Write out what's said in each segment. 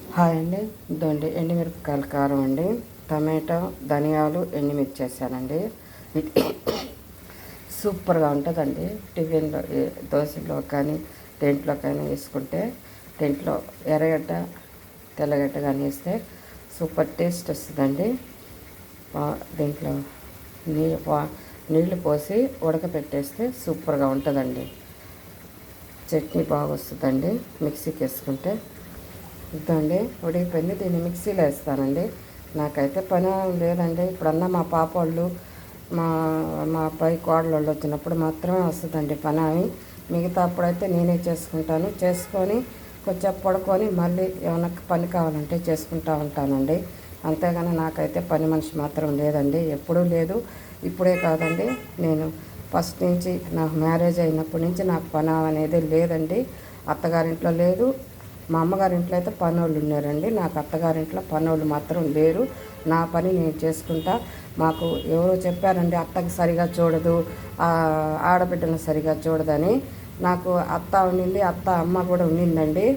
Hi అండి. ఇదండి ఎండుమిరపకాయల కారం అండి, టమాటో, ధనియాలు, ఎండుమిర్చి చేశానండి. ఇది సూపర్గా ఉంటుందండి. టిఫిన్లో దోశలో కానీ దేంట్లో కానీ వేసుకుంటే, దేంట్లో ఎర్రగడ్డ తెల్లగడ్డ కానీ వేస్తే సూపర్ టేస్ట్ వస్తుందండి. దీంట్లో నీళ్ళు పోసి ఉడకపెట్టేస్తే సూపర్గా ఉంటుందండి. చట్నీ బాగా వస్తుందండి మిక్సీకి వేసుకుంటే. ఇదండి ఉడికిపోయింది. దీన్ని మిక్సీలో వేస్తానండి. నాకైతే పని లేదండి. ఇప్పుడన్నా మా పాప వాళ్ళు మా మా అబ్బాయి కోడలు వాళ్ళు వచ్చినప్పుడు మాత్రమే వస్తుందండి పని. మిగతా అప్పుడైతే నేనే చేసుకుంటాను. చేసుకొని కొంచెం పడుకొని మళ్ళీ ఏమైనా పని కావాలంటే చేసుకుంటూ ఉంటానండి. అంతేగాని నాకైతే పని మనిషి మాత్రం లేదండి, ఎప్పుడూ లేదు. ఇప్పుడే కాదండి, నేను ఫస్ట్ నుంచి నాకు మ్యారేజ్ అయినప్పటి నుంచి నాకు పని అనేది లేదండి. అత్తగారింట్లో లేదు, మా అమ్మగారింట్లో అయితే పనోళ్ళు ఉన్నారండి. నాకు అత్తగారింట్లో పనోళ్ళు మాత్రం లేరు. నా పని నేను చేసుకుంటా. మాకు ఎవరో చెప్పారండి, అత్తకి సరిగా చూడదు, ఆడబిడ్డను సరిగా చూడదని. నాకు అత్త ఉండింది, అమ్మ కూడా ఉండిందండి.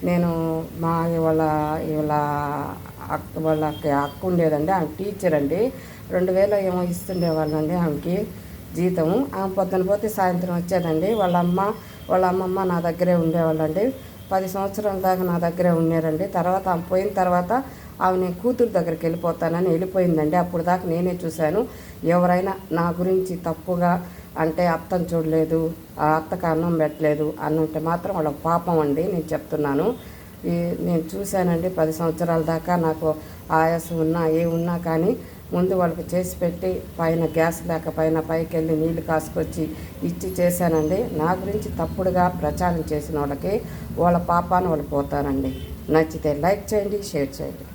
నేను మా వాళ్ళకి అక్క ఉండేదండి. ఆమె టీచర్ అండి. 2000 ఏమో ఇస్తుండేవాళ్ళండి ఆమెకి జీతము. ఆమె పొద్దున పోతే సాయంత్రం వచ్చేదండి. వాళ్ళ అమ్మమ్మ నా దగ్గరే ఉండేవాళ్ళండి. 10 సంవత్సరాల దాకా నా దగ్గరే ఉన్నారండి. తర్వాత ఆమె పోయిన తర్వాత ఆమె నేను కూతురు దగ్గరికి వెళ్ళిపోతానని వెళ్ళిపోయిందండి. అప్పుడు దాకా నేనే చూశాను. ఎవరైనా నా గురించి తప్పుగా అంటే అత్తను చూడలేదు, ఆ అత్తకు అన్నం పెట్టలేదు అన్నంటే మాత్రం వాళ్ళ పాపం అండి, నేను చెప్తున్నాను. నేను చూశానండి 10 సంవత్సరాల దాకా. నాకు ఆయాసం ఉన్నా ఉన్నా కానీ ముందు వాళ్ళకి చేసి పెట్టి పైన గ్యాస్ లేక పైకి వెళ్ళి నీళ్లు కాసుకొచ్చి ఇచ్చి చేశానండి. నా గురించి తప్పుడుగా ప్రచారం చేసిన వాళ్ళకి వాళ్ళ పాపాన్ని వాళ్ళు పోతారండి. నచ్చితే లైక్ చేయండి, షేర్ చేయండి.